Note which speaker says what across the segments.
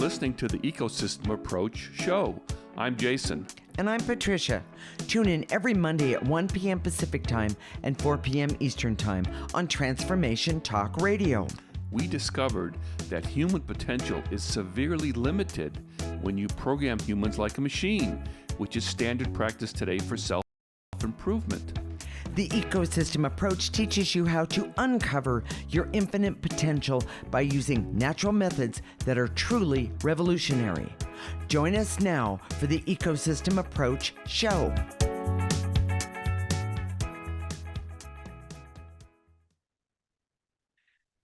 Speaker 1: listening to the Ecosystem Approach show. I'm Jason.
Speaker 2: And I'm Patricia. Tune in every Monday at 1 p.m. Pacific Time and 4 p.m. Eastern Time on Transformation Talk Radio.
Speaker 1: We discovered that human potential is severely limited when you program humans like a machine, which is standard practice today for self-improvement.
Speaker 2: The Ecosystem Approach teaches you how to uncover your infinite potential by using natural methods that are truly revolutionary. Join us now for the Ecosystem Approach show.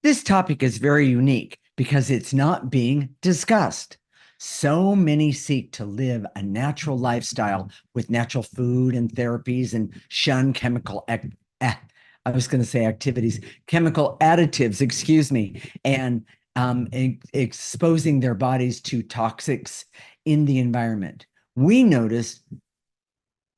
Speaker 2: This topic is very unique because it's not being discussed. So many seek to live a natural lifestyle with natural food and therapies and shun chemical additives, and exposing their bodies to toxics in the environment. We notice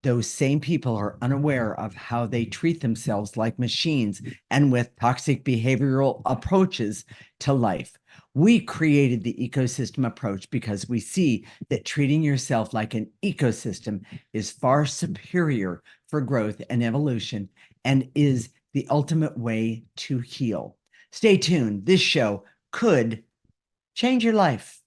Speaker 2: those same people are unaware of how they treat themselves like machines and with toxic behavioral approaches to life. We created the Ecosystem Approach because we see that treating yourself like an ecosystem is far superior for growth and evolution and is the ultimate way to heal. Stay tuned. This show could change your life.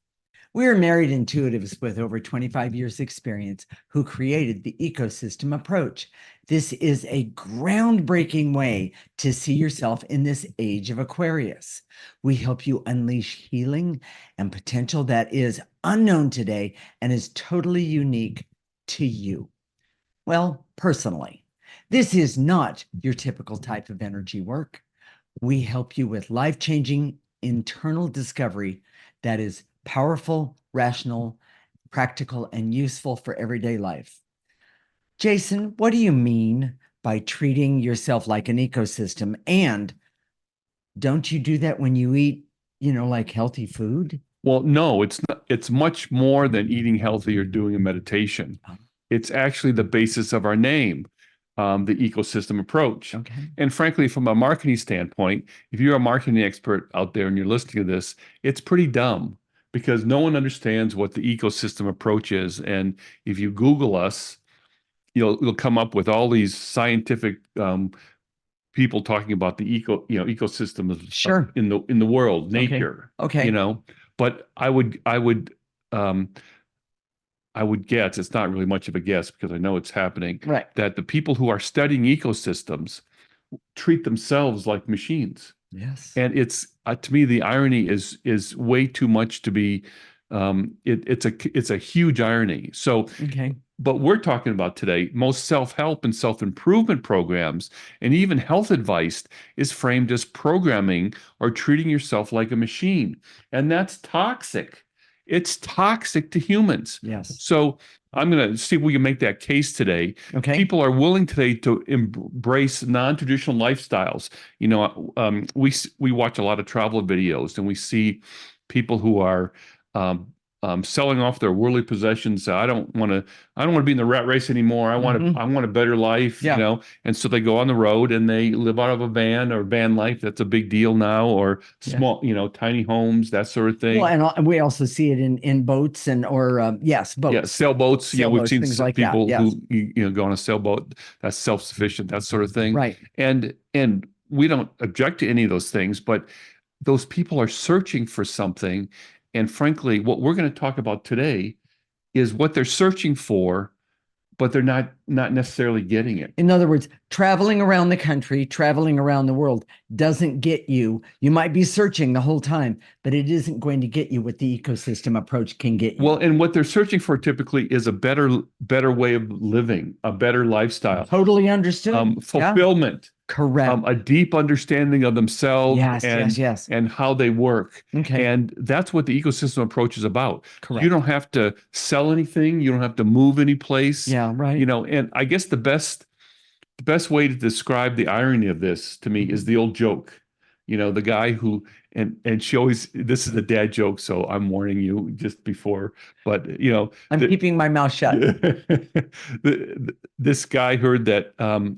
Speaker 2: We are married intuitives with over 25 years experience who created the Ecosystem Approach. This is a groundbreaking way to see yourself in this age of Aquarius. We help you unleash healing and potential that is unknown today and is totally unique to you. Well, personally, this is not your typical type of energy work. We help you with life-changing internal discovery that is powerful, rational, practical, and useful for everyday life. Jason, what do you mean by treating yourself like an ecosystem? And don't you do that when you eat, like healthy food?
Speaker 1: Well, no, it's not. It's much more than eating healthy or doing a meditation. It's actually the basis of our name, the Ecosystem Approach.
Speaker 2: Okay.
Speaker 1: And frankly, from a marketing standpoint, if you're a marketing expert out there and you're listening to this, it's pretty dumb because no one understands what the Ecosystem Approach is. And if you Google us, you'll come up with all these scientific people talking about the ecosystems
Speaker 2: Sure.
Speaker 1: in the world, nature.
Speaker 2: Okay.
Speaker 1: But I would guess, it's not really much of a guess because I know it's happening,
Speaker 2: Right.
Speaker 1: that the people who are studying ecosystems treat themselves like machines.
Speaker 2: Yes.
Speaker 1: And it's to me, the irony is way too much to be. It's a huge irony. So,
Speaker 2: Okay.
Speaker 1: but we're talking about today, most self-help and self-improvement programs and even health advice is framed as programming or treating yourself like a machine. And that's toxic. It's toxic to humans.
Speaker 2: Yes.
Speaker 1: So I'm going to see if we can make that case today.
Speaker 2: Okay.
Speaker 1: People are willing today to embrace non-traditional lifestyles. We watch a lot of travel videos and we see people who are selling off their worldly possessions. I don't want to be in the rat race anymore. I want a better life,
Speaker 2: Yeah.
Speaker 1: And so they go on the road and they live out of a van or van life. That's a big deal now, or small, tiny homes, that sort of thing.
Speaker 2: Well, and we also see it in boats boats.
Speaker 1: Yeah, sailboats. We've seen
Speaker 2: things like
Speaker 1: people
Speaker 2: that. Yes.
Speaker 1: who go on a sailboat that's self-sufficient, that sort of thing.
Speaker 2: Right.
Speaker 1: And we don't object to any of those things, but those people are searching for something. And frankly, what we're going to talk about today is what they're searching for, but they're not necessarily getting it.
Speaker 2: In other words, traveling around the country, traveling around the world doesn't get you. You might be searching the whole time, but it isn't going to get you what the Ecosystem Approach can get you.
Speaker 1: Well, and what they're searching for typically is a better way of living, a better lifestyle.
Speaker 2: Totally understood.
Speaker 1: Fulfillment.
Speaker 2: Yeah. Correct.
Speaker 1: A deep understanding of themselves and how they work.
Speaker 2: Okay.
Speaker 1: And that's what the Ecosystem Approach is about.
Speaker 2: Correct.
Speaker 1: You don't have to sell anything. You don't have to move any place.
Speaker 2: Yeah, right.
Speaker 1: And I guess the best way to describe the irony of this to me is the old joke. The guy who, and she always, this is a dad joke, so I'm warning you just before, but
Speaker 2: I'm keeping my mouth shut.
Speaker 1: This guy heard that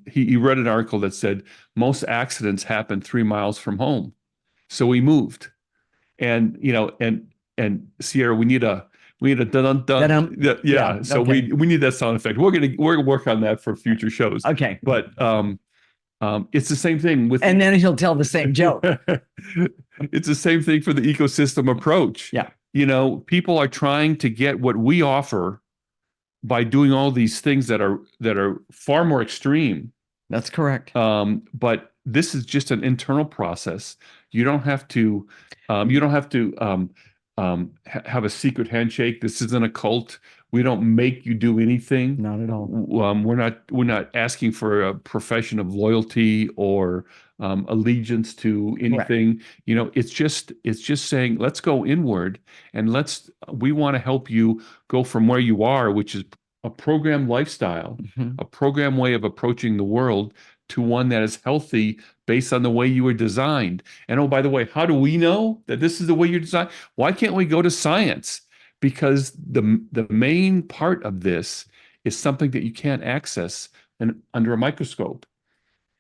Speaker 1: he read an article that said most accidents happen 3 miles from home. So he moved. And and Sierra, we need a dun dun dun.
Speaker 2: That
Speaker 1: Yeah,
Speaker 2: yeah,
Speaker 1: yeah. So
Speaker 2: okay.
Speaker 1: we need that sound effect. We're gonna work on that for future shows.
Speaker 2: Okay.
Speaker 1: But it's the same thing with
Speaker 2: And then he'll tell the same joke.
Speaker 1: it's the same thing for the ecosystem approach.
Speaker 2: Yeah,
Speaker 1: You know, people are trying to get what we offer by doing all these things that are far more extreme.
Speaker 2: that's correct.
Speaker 1: But this is just an internal process. You don't have to, you don't have to have a secret handshake. This isn't a cult. We don't make you do anything.
Speaker 2: Not at all.
Speaker 1: We're not asking for a profession of loyalty or allegiance to
Speaker 2: Correct.
Speaker 1: anything. You know, it's just saying, let's go inward and we want to help you go from where you are, which is a program lifestyle,
Speaker 2: Mhm.
Speaker 1: a program way of approaching the world, to one that is healthy based on the way you were designed. And oh, by the way, how do we know that this is the way you're designed? Why can't we go to science? Because the main part of this is something that you can't access under a microscope.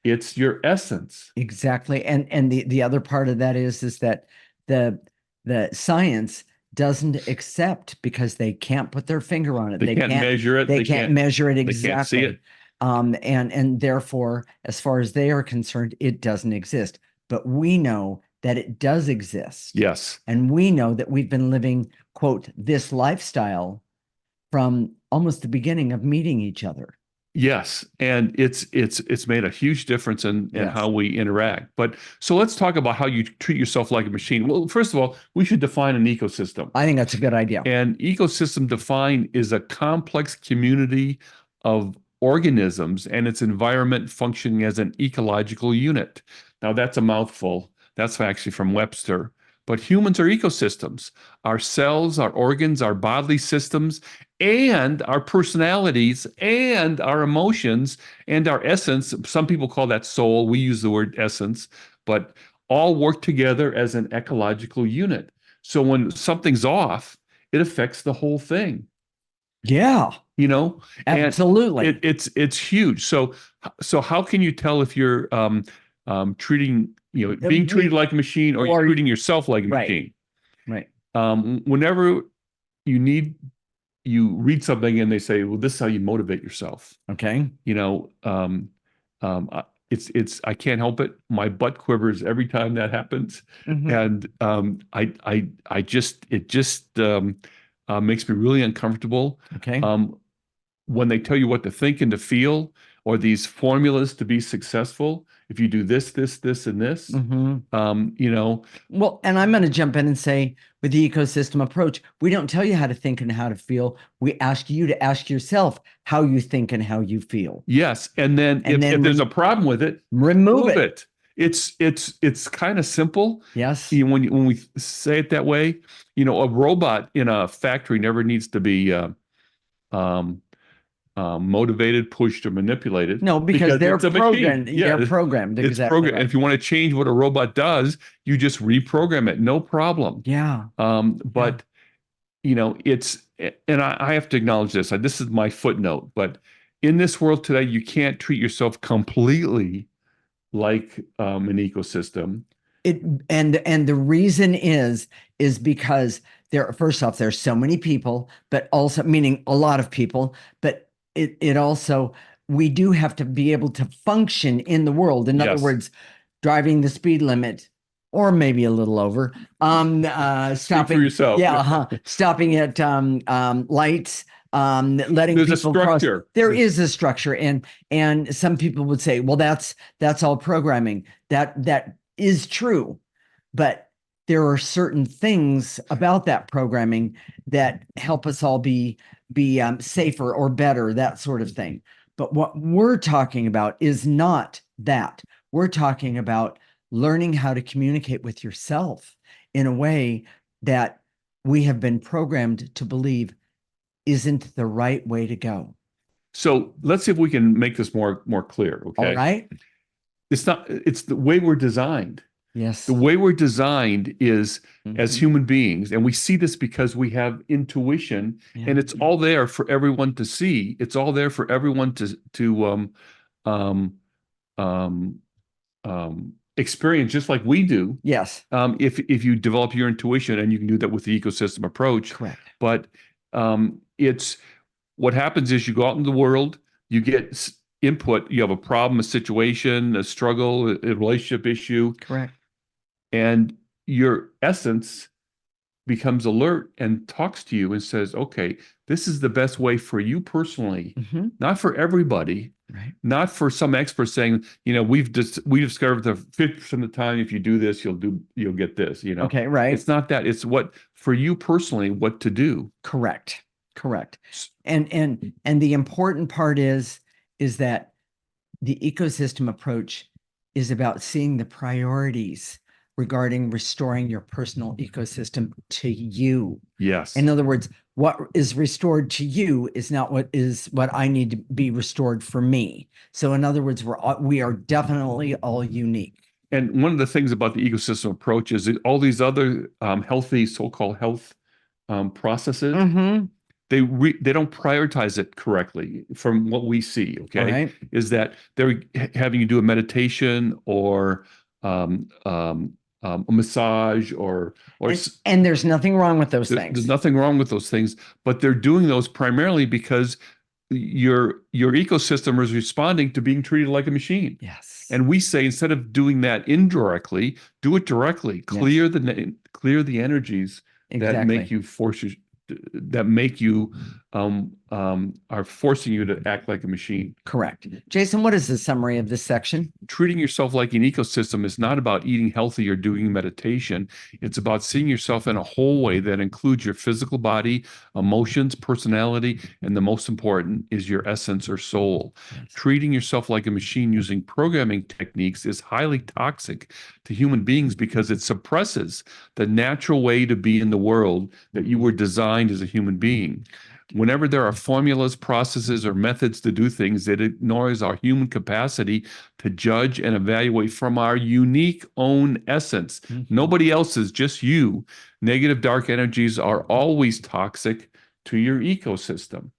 Speaker 1: It's your essence.
Speaker 2: Exactly. And the other part of that is that the the science doesn't accept because they can't put their finger on it.
Speaker 1: They can't measure it.
Speaker 2: They can't measure it
Speaker 1: they can't see
Speaker 2: exactly.
Speaker 1: it.
Speaker 2: And therefore, as far as they are concerned, it doesn't exist. But we know that it does exist.
Speaker 1: Yes.
Speaker 2: And we know that we've been living, quote, this lifestyle from almost the beginning of meeting each other.
Speaker 1: Yes, and it's made a huge difference in
Speaker 2: Yes.
Speaker 1: how we interact. But so let's talk about how you treat yourself like a machine. Well, first of all, we should define an ecosystem.
Speaker 2: I think that's a good idea.
Speaker 1: And ecosystem defined is a complex community of organisms and its environment functioning as an ecological unit. Now that's a mouthful. That's actually from Webster. But humans are ecosystems. Our cells, our organs, our bodily systems, and our personalities, and our emotions, and our essence. Some people call that soul. We use the word essence, but all work together as an ecological unit. So when something's off, it affects the whole thing,
Speaker 2: Yeah,
Speaker 1: you know, and
Speaker 2: absolutely.
Speaker 1: it's huge. So how can you tell if you're treating, you know, being treated like a machine, or you're
Speaker 2: Or
Speaker 1: treating yourself like a
Speaker 2: right,
Speaker 1: machine?
Speaker 2: right.
Speaker 1: Whenever you need you read something and they say, well, this is how you motivate yourself.
Speaker 2: Okay.
Speaker 1: You know, it's I can't help it. My butt quivers every time that happens,
Speaker 2: Mhm.
Speaker 1: and I just it just makes me really uncomfortable.
Speaker 2: Okay.
Speaker 1: Um, when they tell you what to think and to feel, or these formulas to be successful, if you do this, this, this, and this,
Speaker 2: Mhm.
Speaker 1: you know,
Speaker 2: Well, and I'm going to jump in and say, with the ecosystem approach, we don't tell you how to think and how to feel. We ask you to ask yourself how you think and how you feel,
Speaker 1: yes. And then
Speaker 2: and
Speaker 1: if
Speaker 2: then
Speaker 1: there's a problem with it,
Speaker 2: remove
Speaker 1: move
Speaker 2: it.
Speaker 1: it. It's kind of simple.
Speaker 2: Yes.
Speaker 1: You know, when we say it that way, you know, a robot in a factory never needs to be um, motivated, pushed, or manipulated,
Speaker 2: No, because
Speaker 1: because it's a machine.
Speaker 2: they're
Speaker 1: Yeah,
Speaker 2: programmed
Speaker 1: it's
Speaker 2: exactly
Speaker 1: programmed. And
Speaker 2: right.
Speaker 1: if you want to change what a robot does, you just reprogram it, no problem.
Speaker 2: Yeah. Yeah.
Speaker 1: But you know, and I have to acknowledge this. This is my footnote, but in this world today, you can't treat yourself completely like an ecosystem.
Speaker 2: It and the reason is because there first off there's so many people, but also meaning a lot of people, but it also we do have to be able to function in the world. In other
Speaker 1: Yes.
Speaker 2: words, driving the speed limit or maybe a little over,
Speaker 1: Speak for
Speaker 2: stopping,
Speaker 1: yourself.
Speaker 2: yeah, stopping at letting
Speaker 1: There's a
Speaker 2: people cross.
Speaker 1: structure.
Speaker 2: There is a structure, and some people would say, well, that's all programming. That is true, but there are certain things about that programming that help us all be safer or better, that sort of thing. But what we're talking about is not that. We're talking about learning how to communicate with yourself in a way that we have been programmed to believe isn't the right way to go.
Speaker 1: So let's see if we can make this more clear.
Speaker 2: All
Speaker 1: Okay.
Speaker 2: right?
Speaker 1: It's the way we're designed. The
Speaker 2: Yes.
Speaker 1: way we're designed is as
Speaker 2: Mhm.
Speaker 1: human beings, and we see this because we have intuition,
Speaker 2: Yeah.
Speaker 1: and it's all there for everyone to see. It's all there for everyone to um, um, um, experience just like we do.
Speaker 2: Yes.
Speaker 1: If you develop your intuition, and you can do that with the ecosystem approach.
Speaker 2: Correct.
Speaker 1: But it's what happens is you go out in the world, you get input, you have a problem, a situation, a struggle, a relationship issue,
Speaker 2: Correct.
Speaker 1: and your essence becomes alert and talks to you and says, okay, this is the best way for you personally, not for everybody,
Speaker 2: Right.
Speaker 1: not for some expert saying, we discovered that 50% of the time, if you do this, you'll get this,
Speaker 2: Okay, right.
Speaker 1: It's not that. It's what for you personally, what to do.
Speaker 2: Correct. Correct. And the important part is that the ecosystem approach is about seeing the priorities regarding restoring your personal ecosystem to you.
Speaker 1: Yes.
Speaker 2: In other words, what is restored to you is not what I need to be restored for me. So in other words, we are definitely all unique.
Speaker 1: And one of the things about the ecosystem approach is that all these other healthy, so-called health processes, they don't prioritize it correctly from what we see. Okay,
Speaker 2: right.
Speaker 1: Is that they're having you do a meditation or a massage
Speaker 2: and there's nothing wrong with those things.
Speaker 1: There's nothing wrong with those things, but they're doing those primarily because your ecosystem is responding to being treated like a machine.
Speaker 2: Yes.
Speaker 1: And we say, instead of doing that indirectly, do it directly. Clear the energies that make you are forcing you to act like a machine.
Speaker 2: Correct. Jason, what is the summary of this section?
Speaker 1: Treating yourself like an ecosystem is not about eating healthy or doing meditation. It's about seeing yourself in a whole way that includes your physical body, emotions, personality, and the most important is your essence or soul. Yes. Treating yourself like a machine using programming techniques is highly toxic to human beings because it suppresses the natural way to be in the world that you were designed as a human being. Whenever there are formulas, processes, or methods to do things, it ignores our human capacity to judge and evaluate from our unique own essence. Nobody else's, just you. Negative dark energies are always toxic to your ecosystem.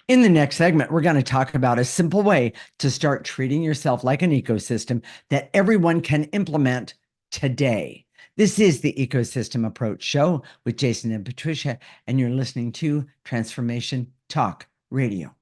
Speaker 2: In the next segment, we're going to talk about a simple way to start treating yourself like an ecosystem that everyone can implement today. This is the Ecosystem Approach Show with Jason and Patricia, and you're listening to Transformation Talk Radio.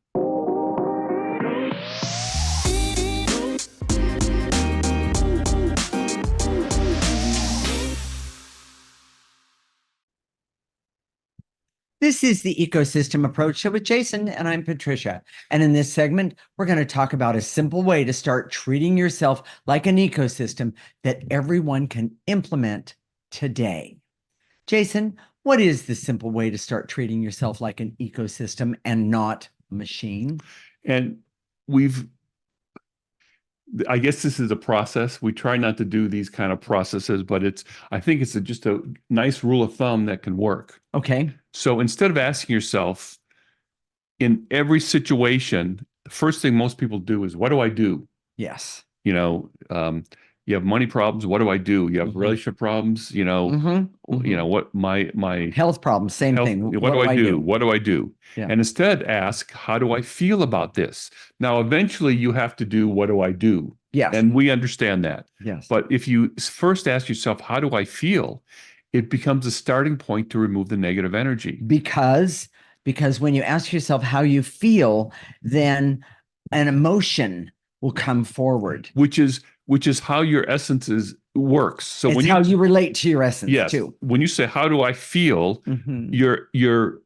Speaker 2: This is the Ecosystem Approach Show with Jason, and I'm Patricia. And in this segment, we're going to talk about a simple way to start treating yourself like an ecosystem that everyone can implement today. Jason, what is the simple way to start treating yourself like an ecosystem and not a machine?
Speaker 1: And I guess this is a process. We try not to do these kind of processes, but I think it's just a nice rule of thumb that can work.
Speaker 2: Okay.
Speaker 1: So instead of asking yourself in every situation, the first thing most people do is, what do I do?
Speaker 2: Yes.
Speaker 1: You have money problems. What do I do? You have relationship problems. What my
Speaker 2: health problems. Same thing.
Speaker 1: What do I do? What do I do?
Speaker 2: Yeah.
Speaker 1: And instead ask, how do I feel about this? Now, eventually you have to do, what do I do?
Speaker 2: Yes.
Speaker 1: And we understand that.
Speaker 2: Yes.
Speaker 1: But if you first ask yourself, how do I feel? It becomes a starting point to remove the negative energy. Because
Speaker 2: when you ask yourself how you feel, then an emotion will come forward.
Speaker 1: Which is how your essence works. So
Speaker 2: it's how you relate to your essence too.
Speaker 1: When you say, how do I feel? Your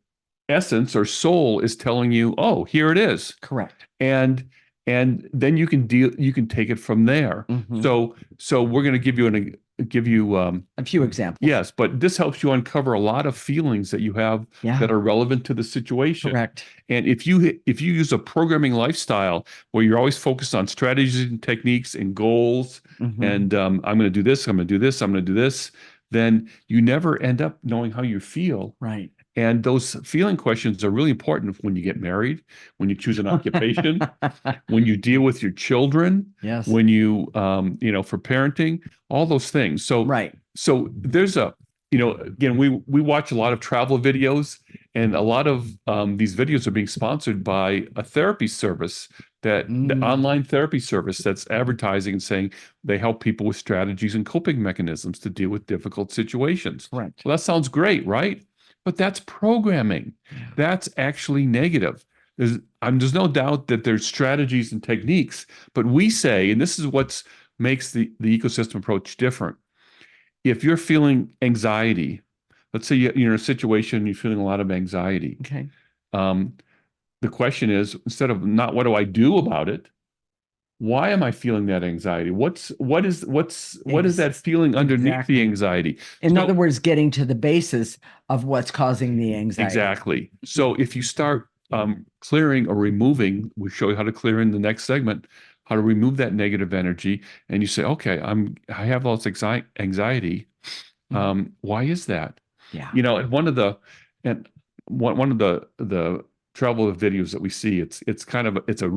Speaker 1: essence or soul is telling you, oh, here it is.
Speaker 2: Correct.
Speaker 1: And then you can take it from there. So we're going to give you
Speaker 2: a few examples.
Speaker 1: Yes, but this helps you uncover a lot of feelings that you have that are relevant to the situation.
Speaker 2: Correct.
Speaker 1: And if you use a programming lifestyle where you're always focused on strategies and techniques and goals, and I'm going to do this, I'm going to do this, I'm going to do this, then you never end up knowing how you feel.
Speaker 2: Right.
Speaker 1: And those feeling questions are really important when you get married, when you choose an occupation, when you deal with your children,
Speaker 2: yes,
Speaker 1: when you, for parenting, all those things. So,
Speaker 2: right.
Speaker 1: So there's again, we watch a lot of travel videos, and a lot of these videos are being sponsored by a therapy service that the
Speaker 2: Mm,
Speaker 1: online therapy service that's advertising and saying they help people with strategies and coping mechanisms to deal with difficult situations.
Speaker 2: correct.
Speaker 1: Well, that sounds great, right? But that's programming.
Speaker 2: Yeah.
Speaker 1: That's actually negative. There's no doubt that there's strategies and techniques, but we say, and this is what makes the ecosystem approach different. If you're feeling anxiety, let's say you're in a situation, you're feeling a lot of anxiety.
Speaker 2: Okay.
Speaker 1: Um, the question is, instead of not what do I do about it, why am I feeling that anxiety? What is that feeling underneath the
Speaker 2: Exactly.
Speaker 1: anxiety?
Speaker 2: In other
Speaker 1: So
Speaker 2: words, getting to the basis of what's causing the anxiety.
Speaker 1: exactly. So if you start clearing or removing, we show you how to clear in the next segment, how to remove that negative energy, and you say, okay, I have all this anxiety.
Speaker 2: Mhm.
Speaker 1: Why is that?
Speaker 2: Yeah.
Speaker 1: And and one of the travel videos that we see, it's kind of it's a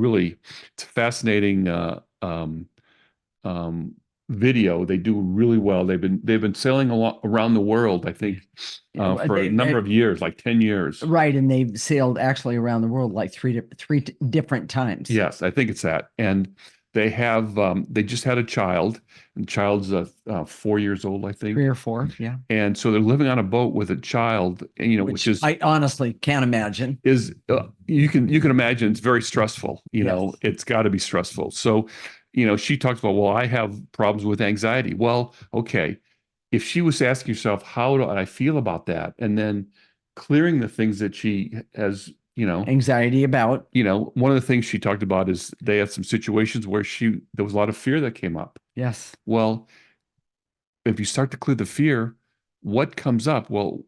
Speaker 1: fascinating um, video. They do really well. They've been sailing a lot around the world, I think,
Speaker 2: Yeah, well,
Speaker 1: for a number of years, like 10 years.
Speaker 2: right, and they've sailed actually around the world like three different times.
Speaker 1: Yes, I think it's that. And they just had a child, and the child's 4 years old, I
Speaker 2: Three
Speaker 1: think.
Speaker 2: or four, yeah.
Speaker 1: And so they're living on a boat with a child, and, which
Speaker 2: Which
Speaker 1: is
Speaker 2: I honestly can't imagine.
Speaker 1: you can imagine it's very stressful.
Speaker 2: Yes.
Speaker 1: It's got to be stressful. So, she talks about, well, I have problems with anxiety. Well, okay, if she was asking herself, how do I feel about that, and then clearing the things that she has,
Speaker 2: Anxiety about.
Speaker 1: one of the things she talked about is they had some situations where there was a lot of fear that came up.
Speaker 2: Yes.
Speaker 1: Well, if you start to clear the fear, what comes up? Well,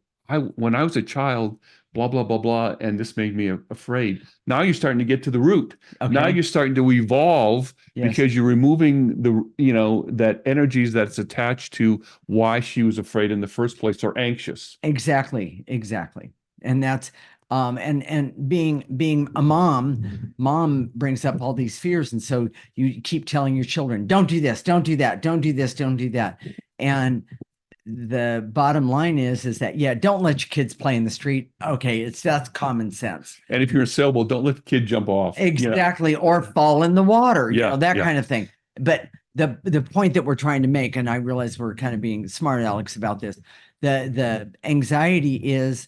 Speaker 1: when I was a child, blah blah blah blah, and this made me afraid. Now you're starting to get to the root. Now
Speaker 2: Okay.
Speaker 1: you're starting to evolve
Speaker 2: Yes.
Speaker 1: because you're removing that energies that's attached to why she was afraid in the first place or anxious.
Speaker 2: Exactly. Exactly. And that's and being a mom brings up all these fears. And so you keep telling your children, don't do this, don't do that, don't do this, don't do that. And the bottom line is that, yeah, don't let your kids play in the street. Okay, that's common sense.
Speaker 1: And if you're in a sailboat, don't let the kid jump off.
Speaker 2: Exactly, or fall in the water,
Speaker 1: Yeah,
Speaker 2: that
Speaker 1: yeah.
Speaker 2: kind of thing. But the point that we're trying to make, and I realize we're kind of being smart Alex about this, the anxiety is,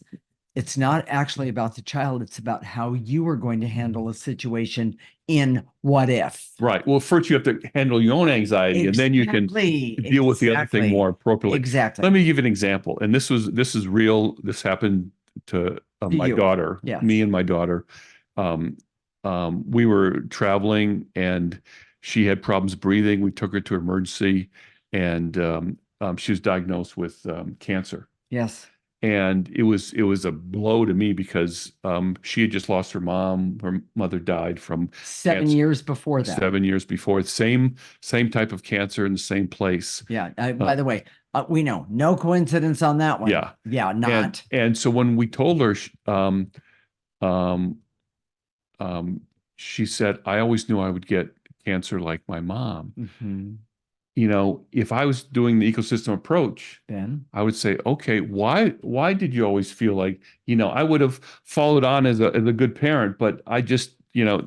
Speaker 2: it's not actually about the child, it's about how you are going to handle a situation in what if.
Speaker 1: Right. Well, first you have to handle your own anxiety, and then you can
Speaker 2: Exactly,
Speaker 1: deal with the other thing more appropriately.
Speaker 2: exactly.
Speaker 1: Let me give you an example, and this is real. This happened to
Speaker 2: To
Speaker 1: my
Speaker 2: you.
Speaker 1: daughter,
Speaker 2: Yes.
Speaker 1: me and my daughter. Um, we were traveling, and she had problems breathing. We took her to emergency, and she was diagnosed with cancer.
Speaker 2: Yes.
Speaker 1: And it was a blow to me because she had just lost her mom. Her mother died from
Speaker 2: 7 years before that.
Speaker 1: 7 years before. Same type of cancer in the same place.
Speaker 2: Yeah. By the way, we know no coincidence on that one.
Speaker 1: Yeah.
Speaker 2: Yeah, not.
Speaker 1: And so when we told her, um, um, she said, I always knew I would get cancer like my mom.
Speaker 2: Mhm.
Speaker 1: If I was doing the ecosystem approach,
Speaker 2: Ben.
Speaker 1: I would say, okay, why did you always feel like, I would have followed on as a good parent, but I just,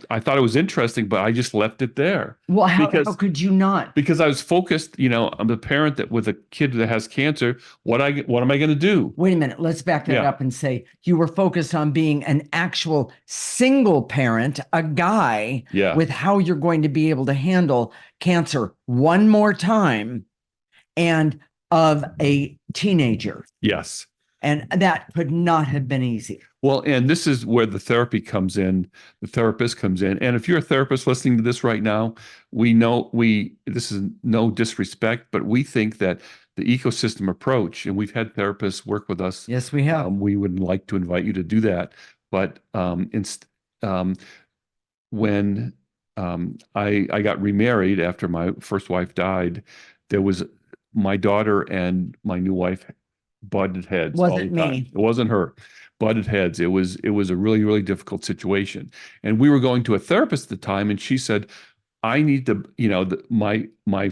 Speaker 1: I thought it was interesting, but I just left it there.
Speaker 2: Well, how
Speaker 1: because
Speaker 2: could you not?
Speaker 1: because I was focused, I'm the parent that with a kid that has cancer, what am I going to do?
Speaker 2: Wait a minute. Let's back that
Speaker 1: Yeah.
Speaker 2: up and say you were focused on being an actual single parent, a guy,
Speaker 1: Yeah.
Speaker 2: with how you're going to be able to handle cancer one more time, and of a teenager.
Speaker 1: Yes.
Speaker 2: And that could not have been easy.
Speaker 1: Well, and this is where the therapy comes in, the therapist comes in. And if you're a therapist listening to this right now, this is no disrespect, but we think that the ecosystem approach, and we've had therapists work with us.
Speaker 2: Yes, we have.
Speaker 1: We would like to invite you to do that. But when I got remarried after my first wife died, there was my daughter and my new wife butted heads all the
Speaker 2: Wasn't
Speaker 1: time.
Speaker 2: me.
Speaker 1: It wasn't her. Butted heads. It was a really, really difficult situation. And we were going to a therapist at the time, and she said, I need to, my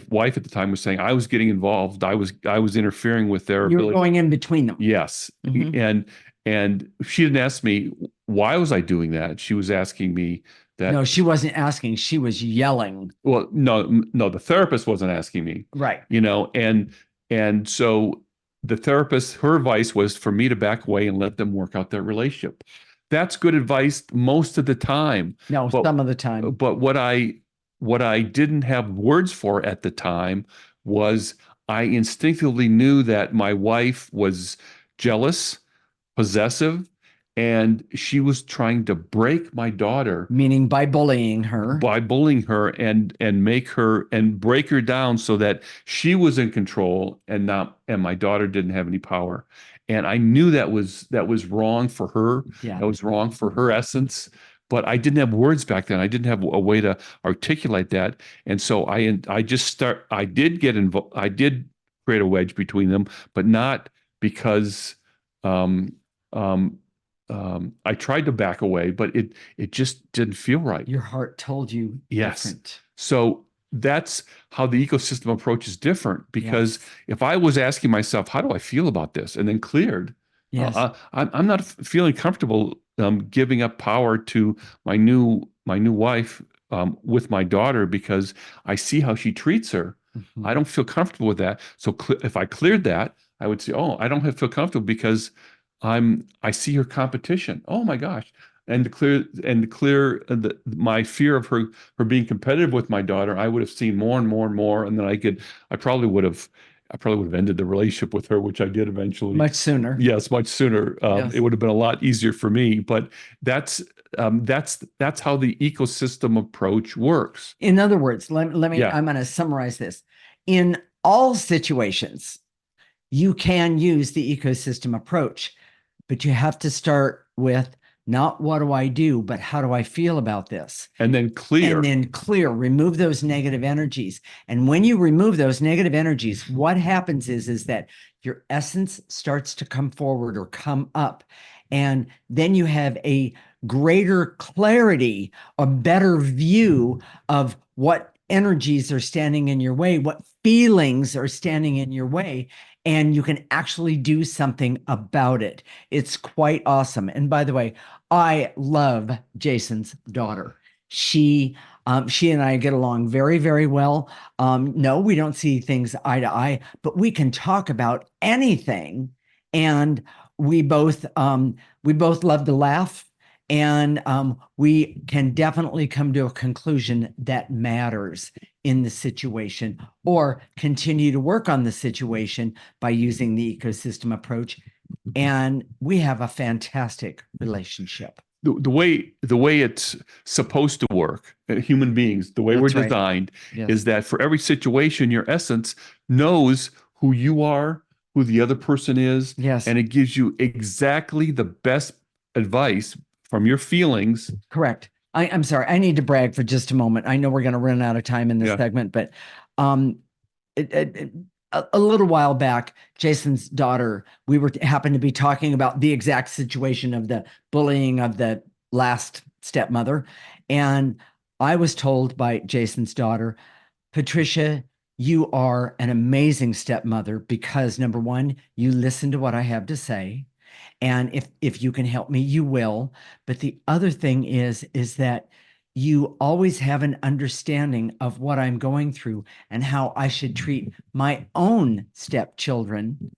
Speaker 1: wife at the time was saying I was getting involved. I was interfering with their
Speaker 2: You were
Speaker 1: ability.
Speaker 2: going in between them.
Speaker 1: Yes.
Speaker 2: Mhm.
Speaker 1: And she didn't ask me why was I doing that. She was asking me, that,
Speaker 2: No, she wasn't asking. She was yelling.
Speaker 1: well, no, the therapist wasn't asking me,
Speaker 2: Right.
Speaker 1: and so the therapist, her advice was for me to back away and let them work out their relationship. That's good advice most of the time,
Speaker 2: No,
Speaker 1: but
Speaker 2: some of the time.
Speaker 1: what I didn't have words for at the time was I instinctively knew that my wife was jealous, possessive, and she was trying to break my daughter
Speaker 2: Meaning by bullying her.
Speaker 1: by bullying her and make her and break her down so that she was in control and my daughter didn't have any power. And I knew that was wrong for her.
Speaker 2: Yeah.
Speaker 1: That was wrong for her essence. But I didn't have words back then. I didn't have a way to articulate that. And so I did get involved. I did create a wedge between them, but not because um, um, I tried to back away, but it just didn't feel right.
Speaker 2: Your heart told you
Speaker 1: Yes.
Speaker 2: different.
Speaker 1: So that's how the ecosystem approach is different because
Speaker 2: Yes.
Speaker 1: if I was asking myself, how do I feel about this? And then cleared,
Speaker 2: Yes.
Speaker 1: I'm not feeling comfortable giving up power to my new wife with my daughter because I see how she treats her.
Speaker 2: Mhm.
Speaker 1: I don't feel comfortable with that. So if I cleared that, I would say, oh, I don't feel comfortable because I see her competition. Oh my gosh. My fear of her being competitive with my daughter, I would have seen more and more and more, and then I probably would have ended the relationship with her, which I did eventually.
Speaker 2: Much sooner.
Speaker 1: Yes, much sooner. It
Speaker 2: Yes.
Speaker 1: would have been a lot easier for me, but that's how the ecosystem approach works.
Speaker 2: In other words, let me,
Speaker 1: Yeah,
Speaker 2: I'm going to summarize this. In all situations, you can use the ecosystem approach, but you have to start with not what do I do, but how do I feel about this?
Speaker 1: and then
Speaker 2: And
Speaker 1: clear.
Speaker 2: then remove those negative energies. And when you remove those negative energies, what happens is that your essence starts to come forward or come up. And then you have a greater clarity, a better view of what energies are standing in your way, what feelings are standing in your way, and you can actually do something about it. It's quite awesome. And by the way, I love Jason's daughter. She and I get along very, very well. No, we don't see things eye to eye, but we can talk about anything. And we both love to laugh, and we can definitely come to a conclusion that matters in the situation, or continue to work on the situation by using the ecosystem approach. And we have a fantastic relationship.
Speaker 1: The way it's supposed to work, human beings, the way we're
Speaker 2: That's right.
Speaker 1: designed
Speaker 2: Yes.
Speaker 1: is that for every situation, your essence knows who you are, who the other person is,
Speaker 2: Yes.
Speaker 1: and it gives you exactly the best advice from your feelings.
Speaker 2: Correct. I'm sorry. I need to brag for just a moment. I know we're going to run out of time in this
Speaker 1: Yeah.
Speaker 2: segment, but um, a little while back, Jason's daughter, we happened to be talking about the exact situation of the bullying of the last stepmother. And I was told by Jason's daughter, Patricia, you are an amazing stepmother because number one, you listen to what I have to say. And if you can help me, you will. But the other thing is that you always have an understanding of what I'm going through and how I should treat my own stepchildren,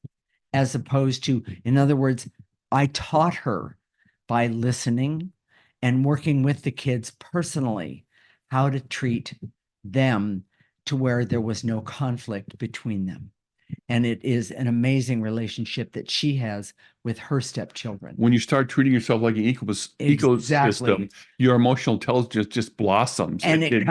Speaker 2: as opposed to, in other words, I taught her by listening and working with the kids personally how to treat them to where there was no conflict between them. And it is an amazing relationship that she has with her stepchildren.
Speaker 1: When you start treating yourself like an
Speaker 2: Exactly.
Speaker 1: ecosystem, your emotional intelligence just blossoms.
Speaker 2: And it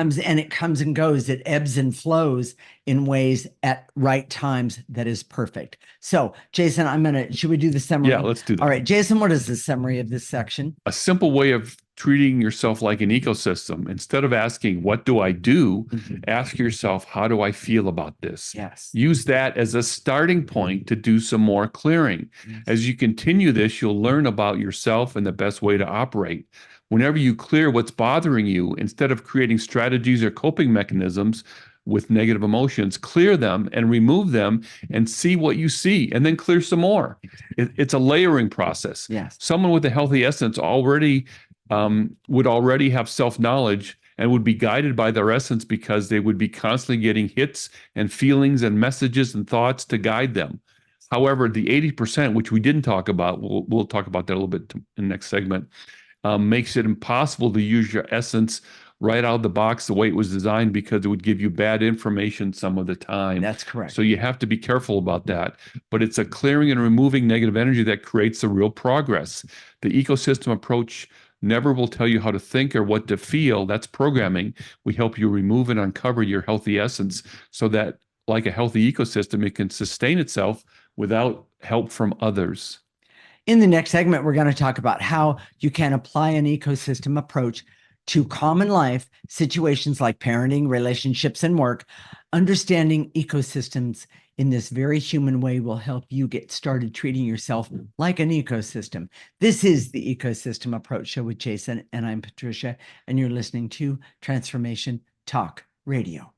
Speaker 2: comes and goes. It ebbs and flows in ways at right times that is perfect. So, Jason, should we do the summary?
Speaker 1: Yeah, let's do that.
Speaker 2: All right, Jason, what is the summary of this section?
Speaker 1: A simple way of treating yourself like an ecosystem, instead of asking, what do I do? Ask yourself, how do I feel about this?
Speaker 2: Yes.
Speaker 1: Use that as a starting point to do some more clearing.
Speaker 2: Yes.
Speaker 1: As you continue this, you'll learn about yourself and the best way to operate. Whenever you clear what's bothering you, instead of creating strategies or coping mechanisms with negative emotions, clear them and remove them and see what you see, and then clear some more. It's a layering process.
Speaker 2: Yes.
Speaker 1: Someone with a healthy essence already would already have self-knowledge and would be guided by their essence because they would be constantly getting hits and feelings and messages and thoughts to guide them. However, the 80%, which we didn't talk about, we'll talk about that a little bit in the next segment, makes it impossible to use your essence right out of the box the way it was designed because it would give you bad information some of the time.
Speaker 2: That's correct.
Speaker 1: So you have to be careful about that. But it's a clearing and removing negative energy that creates the real progress. The ecosystem approach never will tell you how to think or what to feel. That's programming. We help you remove and uncover your healthy essence so that, like a healthy ecosystem, it can sustain itself without help from others.
Speaker 2: In the next segment, we're going to talk about how you can apply an ecosystem approach to common life situations like parenting, relationships, and work. Understanding ecosystems in this very human way will help you get started treating yourself like an ecosystem. This is the Ecosystem Approach Show with Jason, and I'm Patricia, and you're listening to Transformation Talk Radio.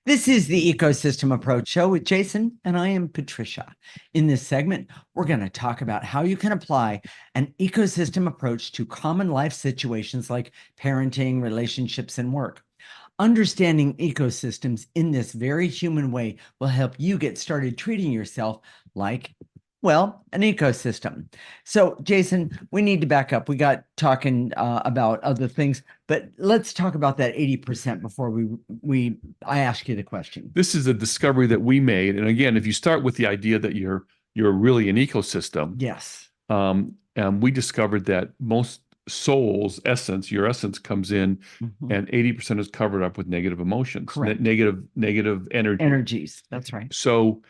Speaker 2: This is the Ecosystem Approach Show with Jason, and I am Patricia. In this segment, we're going to talk about how you can apply an ecosystem approach to common life situations like parenting, relationships, and work. Understanding ecosystems in this very human way will help you get started treating yourself like, well, an ecosystem. So, Jason, we need to back up. We got talking about other things, but let's talk about that 80% before I ask you the question.
Speaker 1: This is a discovery that we made, and again, if you start with the idea that you're really an ecosystem,
Speaker 2: yes,
Speaker 1: and we discovered that most souls' essence, your essence, comes in, and 80% is covered up with negative emotions,
Speaker 2: correct,
Speaker 1: negative
Speaker 2: energies. That's right.
Speaker 1: So,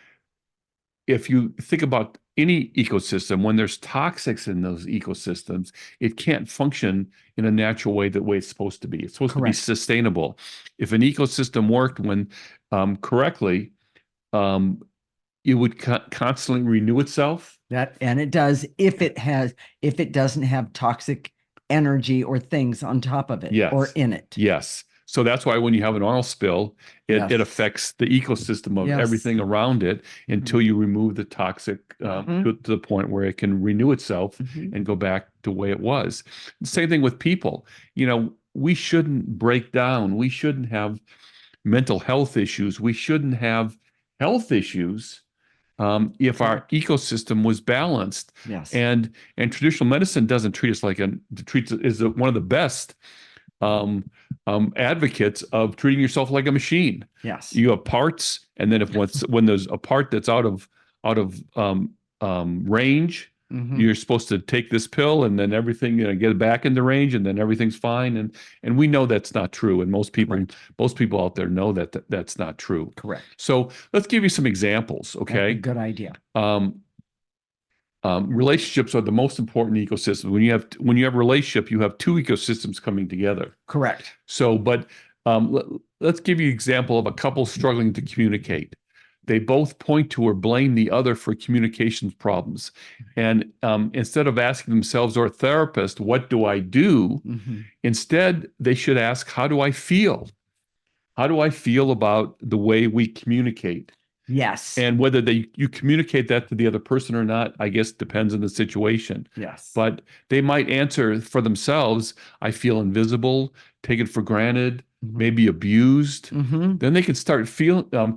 Speaker 1: if you think about any ecosystem, when there's toxics in those ecosystems, it can't function in a natural way the way it's supposed to be. It's supposed
Speaker 2: Correct.
Speaker 1: to be sustainable. If an ecosystem worked when correctly, it would constantly renew itself.
Speaker 2: And it does if it doesn't have toxic energy or things on top of it,
Speaker 1: yes,
Speaker 2: or in it.
Speaker 1: Yes. So that's why when you have an oil spill, it affects the ecosystem of everything around it until you remove the toxic to the point where it can renew itself and go back to the way it was. Same thing with people. We shouldn't break down. We shouldn't have mental health issues. We shouldn't have health issues if our ecosystem was balanced.
Speaker 2: Yes.
Speaker 1: And traditional medicine doesn't treat us like is one of the best advocates of treating yourself like a machine.
Speaker 2: Yes.
Speaker 1: You have parts, and then when there's a part that's out of range, you're supposed to take this pill, and then everything get it back into range, and then everything's fine. And we know that's not true. And most people out there know that that's not true.
Speaker 2: Correct.
Speaker 1: So let's give you some examples. Okay.
Speaker 2: That's a good idea.
Speaker 1: Relationships are the most important ecosystem. When you have a relationship, you have two ecosystems coming together.
Speaker 2: Correct.
Speaker 1: So, but let's give you an example of a couple struggling to communicate. They both point to or blame the other for communications problems. And instead of asking themselves or a therapist, what do I do? Instead, they should ask, how do I feel? How do I feel about the way we communicate?
Speaker 2: Yes.
Speaker 1: And whether you communicate that to the other person or not, I guess depends on the situation.
Speaker 2: Yes.
Speaker 1: But they might answer for themselves, I feel invisible, taken for granted, maybe abused. Then they can start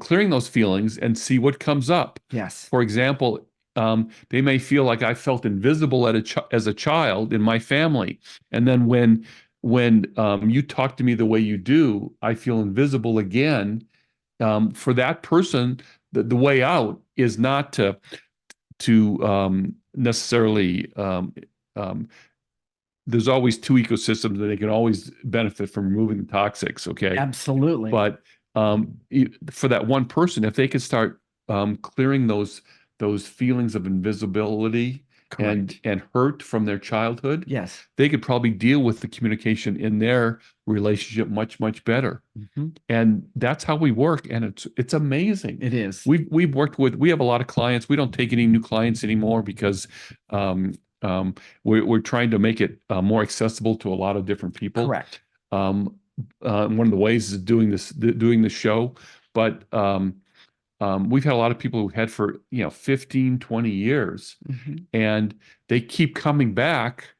Speaker 1: clearing those feelings and see what comes up.
Speaker 2: Yes.
Speaker 1: For example, they may feel like I felt invisible as a child in my family. And then when you talk to me the way you do, I feel invisible again. For that person, the way out is not to necessarily there's always two ecosystems that they can always benefit from removing the toxics. Okay.
Speaker 2: Absolutely.
Speaker 1: But for that one person, if they could start clearing those feelings of invisibility and hurt from their childhood,
Speaker 2: yes,
Speaker 1: they could probably deal with the communication in their relationship much, much better. And that's how we work. And it's amazing.
Speaker 2: It is.
Speaker 1: We have a lot of clients. We don't take any new clients anymore because we're trying to make it more accessible to a lot of different people.
Speaker 2: Correct.
Speaker 1: One of the ways is doing this show. but we've had a lot of people who had for 15, 20 years,
Speaker 2: Mhm.
Speaker 1: and they keep coming back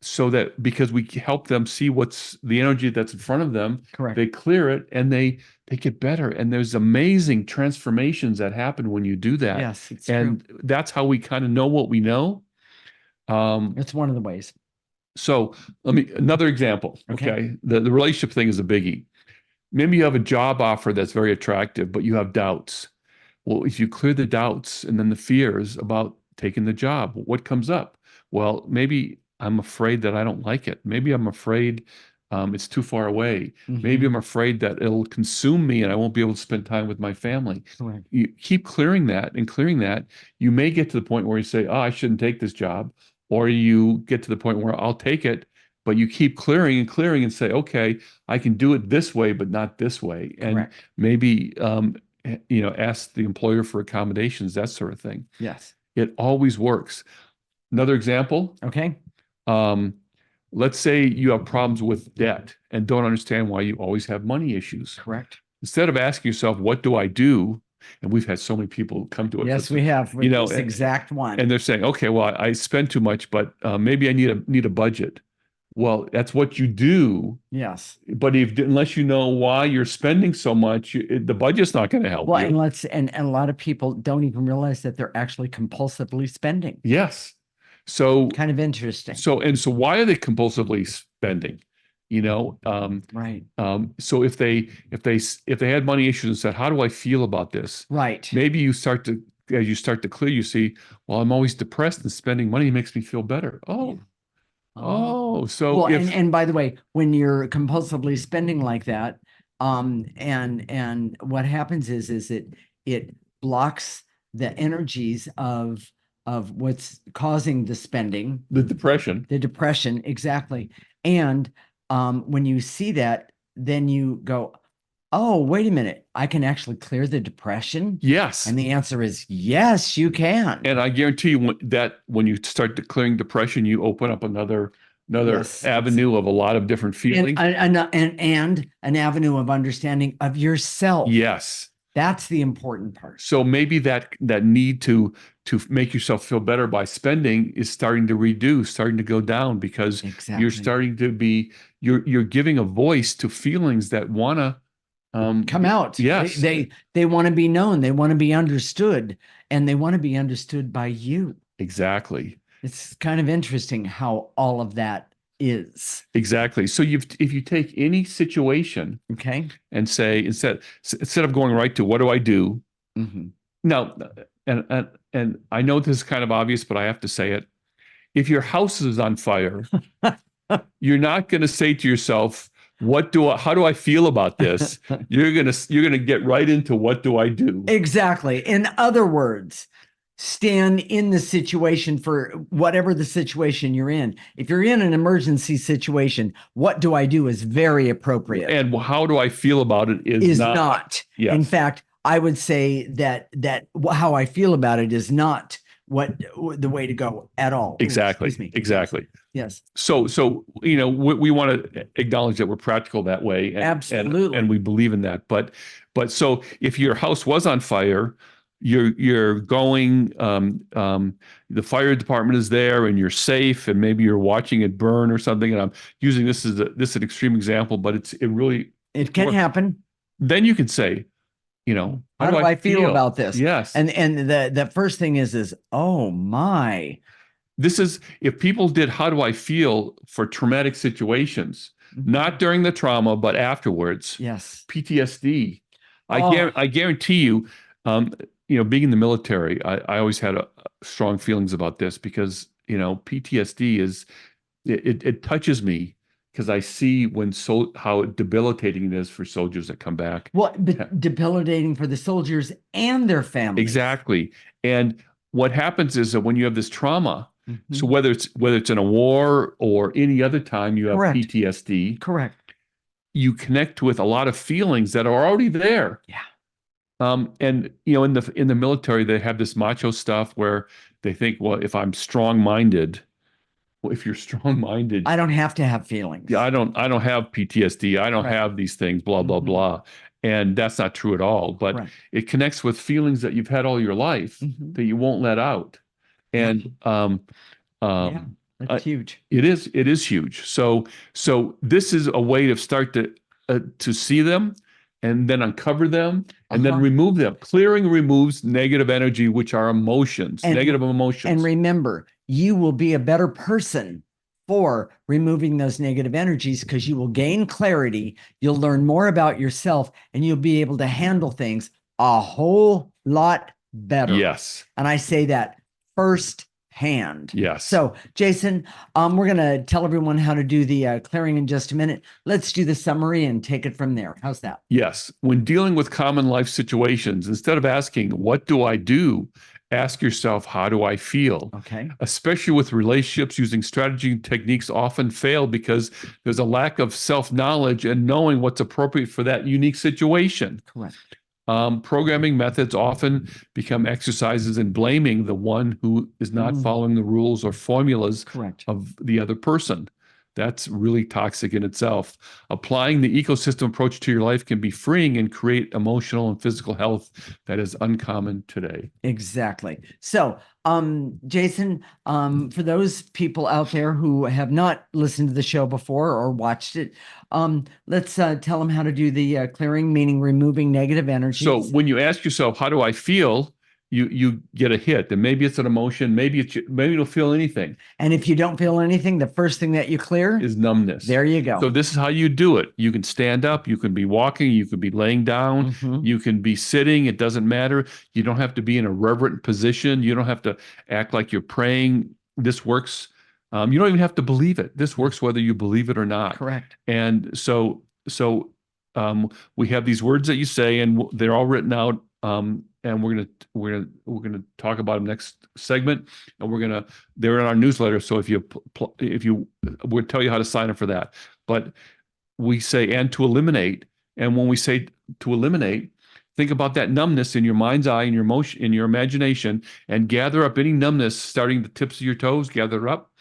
Speaker 1: so that because we help them see what's the energy that's in front of them,
Speaker 2: Correct.
Speaker 1: they clear it and they get better. And there's amazing transformations that happen when you do that.
Speaker 2: Yes, it's true.
Speaker 1: And that's how we kind of know what we know. Um,
Speaker 2: It's one of the ways.
Speaker 1: so let me another example.
Speaker 2: Okay.
Speaker 1: Okay. The relationship thing is a biggie. Maybe you have a job offer that's very attractive, but you have doubts. Well, if you clear the doubts and then the fears about taking the job, what comes up? Well, maybe I'm afraid that I don't like it. Maybe I'm afraid it's too far away. Maybe
Speaker 2: Mhm.
Speaker 1: I'm afraid that it'll consume me and I won't be able to spend time with my family.
Speaker 2: Correct.
Speaker 1: You keep clearing that and clearing that. You may get to the point where you say, "Oh, I shouldn't take this job," or you get to the point where I'll take it, but you keep clearing and say, "Okay, I can do it this way, but not this way." And
Speaker 2: Correct.
Speaker 1: maybe ask the employer for accommodations, that sort of thing.
Speaker 2: Yes.
Speaker 1: It always works. Another example,
Speaker 2: Okay.
Speaker 1: um, let's say you have problems with debt and don't understand why you always have money issues.
Speaker 2: Correct.
Speaker 1: Instead of asking yourself, what do I do? And we've had so many people come to us
Speaker 2: Yes,
Speaker 1: with,
Speaker 2: we have
Speaker 1: you
Speaker 2: with
Speaker 1: know,
Speaker 2: this exact
Speaker 1: and
Speaker 2: one.
Speaker 1: they're saying, okay, well, I spend too much, but maybe I need a budget. Well, that's what you do.
Speaker 2: Yes.
Speaker 1: But if unless you know why you're spending so much, the budget's not going to help
Speaker 2: Well,
Speaker 1: you.
Speaker 2: and a lot of people don't even realize that they're actually compulsively spending.
Speaker 1: Yes. So
Speaker 2: Kind of interesting.
Speaker 1: so why are they compulsively spending? You know,
Speaker 2: Right.
Speaker 1: so if they had money issues and said, "How do I feel about this?"
Speaker 2: Right.
Speaker 1: Maybe you start to as you start to clear, you see, well, I'm always depressed and spending money makes me feel better.
Speaker 2: Yeah.
Speaker 1: Oh,
Speaker 2: Oh.
Speaker 1: so
Speaker 2: Well,
Speaker 1: if
Speaker 2: and by the way, when you're compulsively spending like that, and what happens is it blocks the energies of what's causing the spending,
Speaker 1: the depression,
Speaker 2: the depression, exactly. And when you see that, then you go, oh, wait a minute, I can actually clear the depression.
Speaker 1: yes.
Speaker 2: And the answer is yes, you can.
Speaker 1: And I guarantee you that when you start declaring depression, you open up another
Speaker 2: Yes,
Speaker 1: avenue of a lot of different feelings.
Speaker 2: and an avenue of understanding of yourself.
Speaker 1: Yes.
Speaker 2: That's the important part.
Speaker 1: So maybe that need to make yourself feel better by spending is starting to reduce, starting to go down because you're
Speaker 2: Exactly.
Speaker 1: starting to be you're giving a voice to feelings that want to
Speaker 2: Come out.
Speaker 1: Yes,
Speaker 2: They want to be known. They want to be understood, and they want to be understood by you.
Speaker 1: exactly.
Speaker 2: It's kind of interesting how all of that is.
Speaker 1: Exactly. So if you take any situation
Speaker 2: Okay.
Speaker 1: and say instead of going right to what do I do?
Speaker 2: Mhm.
Speaker 1: Now, and I know this is kind of obvious, but I have to say it. If your house is on fire, you're not going to say to yourself, how do I feel about this? You're gonna get right into what do I do?
Speaker 2: Exactly. In other words, stand in the situation for whatever the situation you're in. If you're in an emergency situation, what do I do is very appropriate.
Speaker 1: And how do I feel about it
Speaker 2: Is not.
Speaker 1: Yes.
Speaker 2: In fact, I would say that how I feel about it is not what the way to go at all.
Speaker 1: Exactly.
Speaker 2: Excuse me.
Speaker 1: Exactly.
Speaker 2: Yes.
Speaker 1: So we want to acknowledge that we're practical that way,
Speaker 2: Absolutely.
Speaker 1: and we believe in that. But so if your house was on fire, you're going, the fire department is there, and you're safe, and maybe you're watching it burn or something. And I'm using this as an extreme example, but it really
Speaker 2: It can happen.
Speaker 1: Then you can say,
Speaker 2: How do I feel about this?
Speaker 1: Yes.
Speaker 2: And the first thing is, oh my.
Speaker 1: This is if people did how do I feel for traumatic situations,
Speaker 2: Mm-hmm.
Speaker 1: not during the trauma, but afterwards.
Speaker 2: Yes.
Speaker 1: PTSD.
Speaker 2: Oh.
Speaker 1: I guarantee you, being in the military, I always had strong feelings about this because, PTSD it touches me because I see how debilitating it is for soldiers that come back.
Speaker 2: Well, but debilitating for the soldiers and their families.
Speaker 1: Exactly. And what happens is that when you have this trauma,
Speaker 2: Mm-hmm.
Speaker 1: so whether it's in a war or any other time you have
Speaker 2: Correct.
Speaker 1: PTSD,
Speaker 2: Correct.
Speaker 1: you connect with a lot of feelings that are already there.
Speaker 2: Yeah.
Speaker 1: And in the military, they have this macho stuff where they think, well, if I'm strong-minded, well, if you're strong-minded,
Speaker 2: I don't have to have feelings.
Speaker 1: yeah, I don't have PTSD. I don't
Speaker 2: Right.
Speaker 1: have these things, blah, blah,
Speaker 2: Mhm.
Speaker 1: blah. And that's not true at all, but
Speaker 2: Correct.
Speaker 1: it connects with feelings that you've had all your life
Speaker 2: Mhm.
Speaker 1: that you won't let out.
Speaker 2: Yeah.
Speaker 1: And
Speaker 2: Yeah.
Speaker 1: um,
Speaker 2: That's huge.
Speaker 1: it is huge. So this is a way to start to see them and then uncover them and then
Speaker 2: Uh-huh.
Speaker 1: remove them. Clearing removes negative energy, which are emotions,
Speaker 2: And
Speaker 1: negative
Speaker 2: and
Speaker 1: emotions.
Speaker 2: remember, you will be a better person for removing those negative energies because you will gain clarity, you'll learn more about yourself, and you'll be able to handle things a whole lot better.
Speaker 1: Yes.
Speaker 2: And I say that firsthand.
Speaker 1: Yes.
Speaker 2: So, Jason, we're going to tell everyone how to do the clearing in just a minute. Let's do the summary and take it from there. How's that?
Speaker 1: Yes. When dealing with common life situations, instead of asking, what do I do? Ask yourself, how do I feel?
Speaker 2: Okay.
Speaker 1: Especially with relationships, using strategy and techniques often fail because there's a lack of self-knowledge and knowing what's appropriate for that unique situation.
Speaker 2: Correct.
Speaker 1: Programming methods often become exercises in blaming the one who is not following the rules or formulas
Speaker 2: Correct.
Speaker 1: of the other person. That's really toxic in itself. Applying the ecosystem approach to your life can be freeing and create emotional and physical health that is uncommon today.
Speaker 2: Exactly. So, Jason, for those people out there who have not listened to the show before or watched it, let's tell them how to do the clearing, meaning removing negative
Speaker 1: So
Speaker 2: energies.
Speaker 1: when you ask yourself, how do I feel? You get a hit, and maybe it's an emotion, maybe you don't feel anything.
Speaker 2: And if you don't feel anything, the first thing that you clear
Speaker 1: Is numbness.
Speaker 2: There you go.
Speaker 1: So this is how you do it. You can stand up, you can be walking, you could be laying down, you can be sitting. It doesn't matter. You don't have to be in a reverent position. You don't have to act like you're praying. This works. You don't even have to believe it. This works whether you believe it or not.
Speaker 2: Correct.
Speaker 1: And so we have these words that you say, and they're all written out. And we're gonna talk about them next segment, and they're in our newsletter. So if you we'll tell you how to sign up for that. But we say and to eliminate, and when we say to eliminate, think about that numbness in your mind's eye, in your emotion, in your imagination, and gather up any numbness starting the tips of your toes. Gather it up,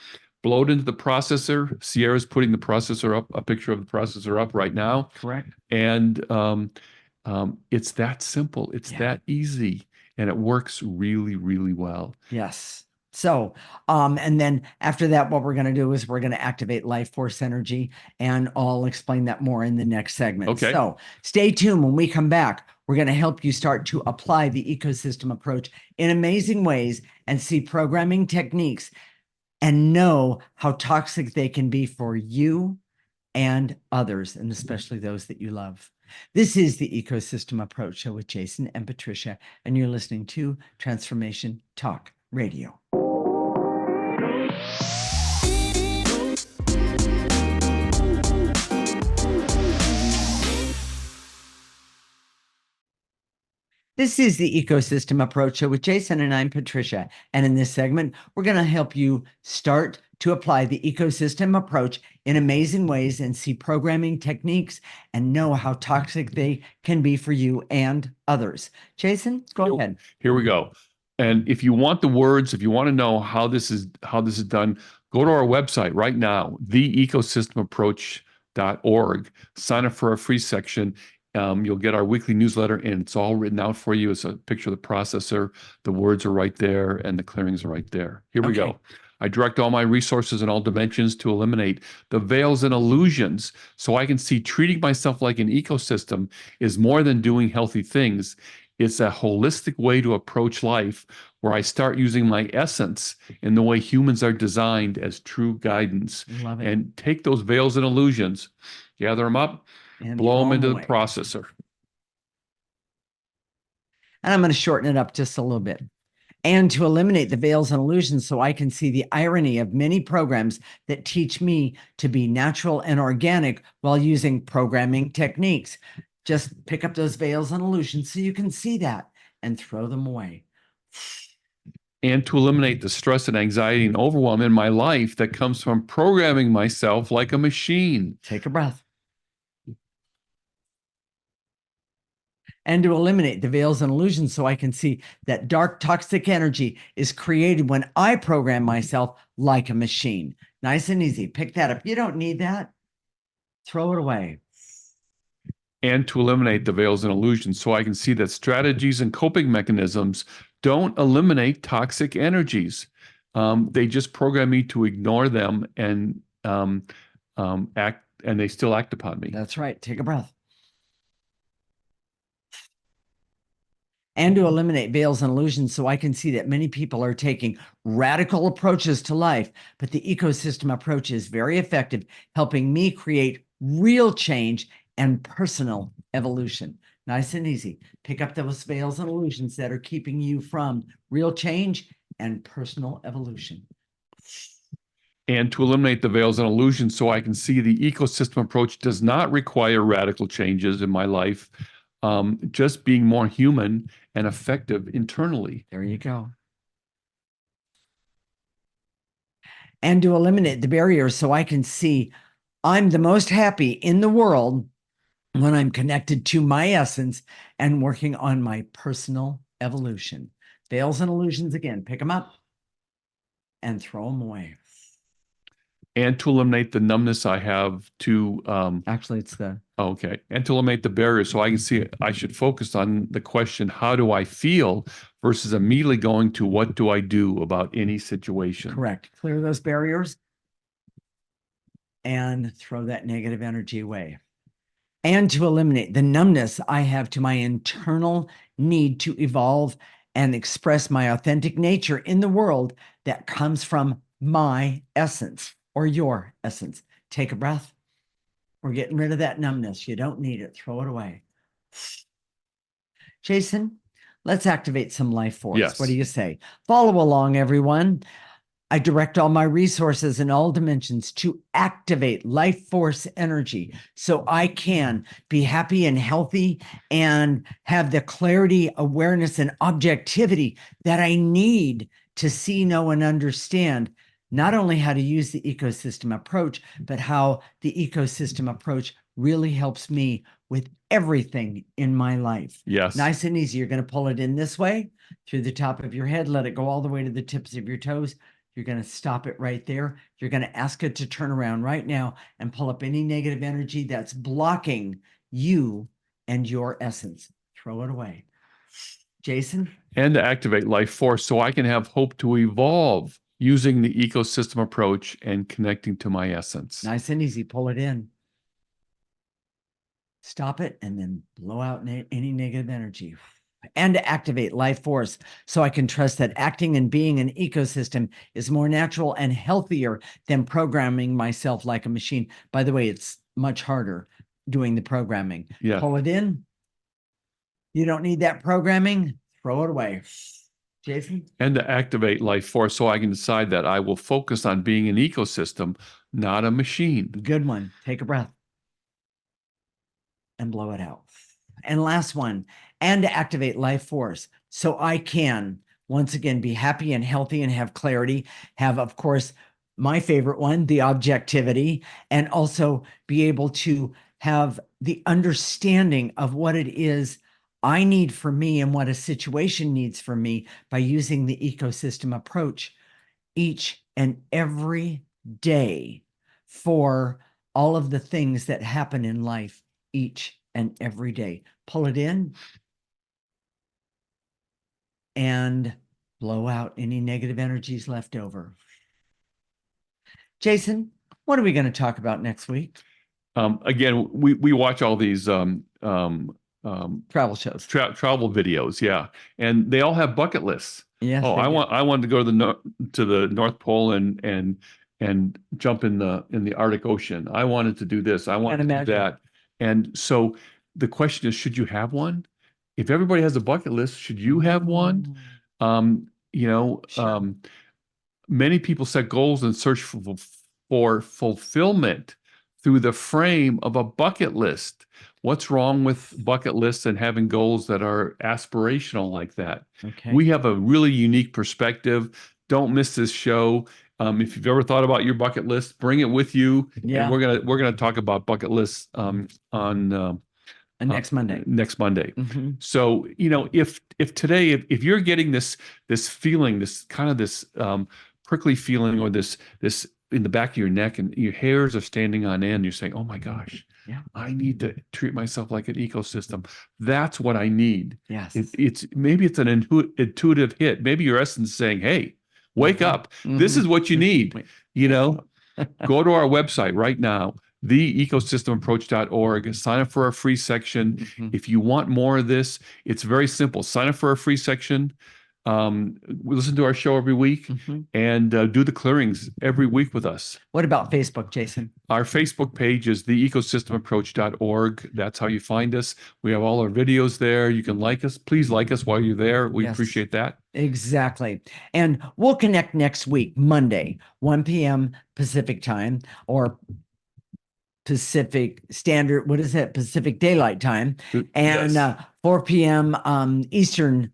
Speaker 1: blow it into the processor. Sierra's putting the processor up, a picture of the processor up right now.
Speaker 2: Correct.
Speaker 1: And it's that simple. It's that easy, and it works really, really well.
Speaker 2: Yes. So, and then after that, what we're going to do is we're going to activate life force energy, and I'll explain that more in the next segment.
Speaker 1: Okay.
Speaker 2: So stay tuned. When we come back, we're going to help you start to apply the ecosystem approach in amazing ways and see programming techniques and know how toxic they can be for you and others, and especially those that you love. This is the Ecosystem Approach Show with Jason and Patricia, and you're listening to Transformation Talk Radio. This is the Ecosystem Approach Show with Jason, and I'm Patricia. And in this segment, we're going to help you start to apply the ecosystem approach in amazing ways and see programming techniques and know how toxic they can be for you and others. Jason, go ahead.
Speaker 1: Here we go. And if you want the words, if you want to know how this is done, go to our website right now, theecosystemapproach.org. Sign up for our free section. You'll get our weekly newsletter, and it's all written out for you. It's a picture of the processor. The words are right there, and the clearings are right there. Here we go. I direct all my resources in all dimensions to eliminate the veils and illusions so I can see treating myself like an ecosystem is more than doing healthy things. It's a holistic way to approach life where I start using my essence in the way humans are designed as true guidance.
Speaker 2: Love it.
Speaker 1: And take those veils and illusions, gather them up,
Speaker 2: And
Speaker 1: blow them
Speaker 2: throw
Speaker 1: into the
Speaker 2: away.
Speaker 1: processor.
Speaker 2: And I'm going to shorten it up just a little bit. And to eliminate the veils and illusions so I can see the irony of many programs that teach me to be natural and organic while using programming techniques. Just pick up those veils and illusions so you can see that and throw them away.
Speaker 1: And to eliminate the stress and anxiety and overwhelm in my life that comes from programming myself like a machine.
Speaker 2: Take a breath. And to eliminate the veils and illusions so I can see that dark, toxic energy is created when I program myself like a machine. Nice and easy. Pick that up. You don't need that. Throw it away.
Speaker 1: and to eliminate the veils and illusions so I can see that strategies and coping mechanisms don't eliminate toxic energies. They just program me to ignore them and act, and they still act upon me.
Speaker 2: That's right. Take a breath. And to eliminate veils and illusions so I can see that many people are taking radical approaches to life, but the ecosystem approach is very effective, helping me create real change and personal evolution. Nice and easy. Pick up those veils and illusions that are keeping you from real change and personal evolution.
Speaker 1: And to eliminate the veils and illusions so I can see the ecosystem approach does not require radical changes in my life, just being more human and effective internally.
Speaker 2: There you go. And to eliminate the barriers so I can see I'm the most happy in the world when I'm connected to my essence and working on my personal evolution. Veils and illusions again, pick them up and throw them away.
Speaker 1: And to eliminate the numbness I have to
Speaker 2: Actually, it's the
Speaker 1: okay, and to eliminate the barriers so I can see I should focus on the question, how do I feel, versus immediately going to what do I do about any situation.
Speaker 2: correct. Clear those barriers and throw that negative energy away. And to eliminate the numbness I have to my internal need to evolve and express my authentic nature in the world that comes from my essence or your essence. Take a breath. We're getting rid of that numbness. You don't need it. Throw it away. Jason, let's activate some life force.
Speaker 1: Yes.
Speaker 2: What do you say? Follow along, everyone. I direct all my resources in all dimensions to activate life force energy so I can be happy and healthy and have the clarity, awareness, and objectivity that I need to see, know, and understand not only how to use the ecosystem approach, but how the ecosystem approach really helps me with everything in my life.
Speaker 1: Yes.
Speaker 2: Nice and easy. You're going to pull it in this way through the top of your head, let it go all the way to the tips of your toes. You're going to stop it right there. You're going to ask it to turn around right now and pull up any negative energy that's blocking you and your essence. Throw it away. Jason?
Speaker 1: And to activate life force so I can have hope to evolve using the ecosystem approach and connecting to my essence.
Speaker 2: Nice and easy. Pull it in. Stop it and then blow out any negative energy. And to activate life force so I can trust that acting and being an ecosystem is more natural and healthier than programming myself like a machine. By the way, it's much harder doing the programming.
Speaker 1: Yeah.
Speaker 2: Pull it in. You don't need that programming. Throw it away. Jason?
Speaker 1: And to activate life force so I can decide that I will focus on being an ecosystem, not a machine.
Speaker 2: Good one. Take a breath and blow it out. And last one, and to activate life force so I can once again be happy and healthy and have clarity, have, of course, my favorite one, the objectivity, and also be able to have the understanding of what it is I need for me and what a situation needs for me by using the ecosystem approach each and every day for all of the things that happen in life each and every day. Pull it in and blow out any negative energies left over. Jason, what are we going to talk about next week?
Speaker 1: Again, we watch all these
Speaker 2: Travel shows,
Speaker 1: travel videos, yeah, and they all have bucket lists.
Speaker 2: Yes.
Speaker 1: Oh, I wanted to go to the North Pole and jump in the Arctic Ocean. I wanted to do this. I wanted to do that. And so the question is, should you have one? If everybody has a bucket list, should you have one?
Speaker 2: Sure.
Speaker 1: Many people set goals and search for fulfillment through the frame of a bucket list. What's wrong with bucket lists and having goals that are aspirational like that?
Speaker 2: Okay.
Speaker 1: We have a really unique perspective. Don't miss this show. If you've ever thought about your bucket list, bring it with you.
Speaker 2: Yeah.
Speaker 1: And we're gonna talk about bucket lists on
Speaker 2: next Monday.
Speaker 1: Next Monday.
Speaker 2: Mm-hmm.
Speaker 1: So if today if you're getting this feeling, this kind of this prickly feeling, or this in the back of your neck and your hairs are standing on end. You're saying, oh my gosh,
Speaker 2: Yeah.
Speaker 1: I need to treat myself like an ecosystem. That's what I need.
Speaker 2: Yes.
Speaker 1: It's maybe it's an intuitive hit. Maybe your essence saying, hey, wake up. This is what you need. You know, go to our website right now, theecosystemapproach.org. Sign up for our free section. If you want more of this, it's very simple. Sign up for our free section. Listen to our show every week and do the clearings every week with us.
Speaker 2: What about Facebook, Jason?
Speaker 1: Our Facebook page is theecosystemapproach.org. That's how you find us. We have all our videos there. You can like us. Please like us while you're there. We appreciate that.
Speaker 2: Exactly. And we'll connect next week, Monday, 1 p.m. Pacific time, or Pacific Standard, what is it? Pacific Daylight Time, and 4 p.m. Eastern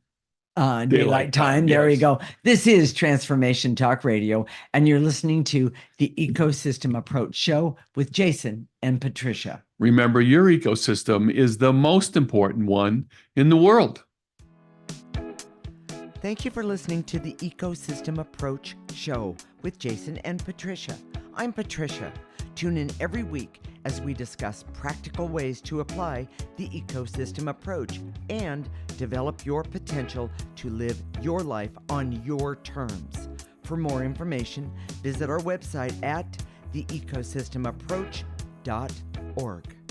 Speaker 2: Daylight Time. There you go. This is Transformation Talk Radio, and you're listening to the Ecosystem Approach Show with Jason and Patricia.
Speaker 1: Remember, your ecosystem is the most important one in the world.
Speaker 2: Thank you for listening to the Ecosystem Approach Show with Jason and Patricia. I'm Patricia. Tune in every week as we discuss practical ways to apply the ecosystem approach and develop your potential to live your life on your terms. For more information, visit our website at theecosystemapproach.org.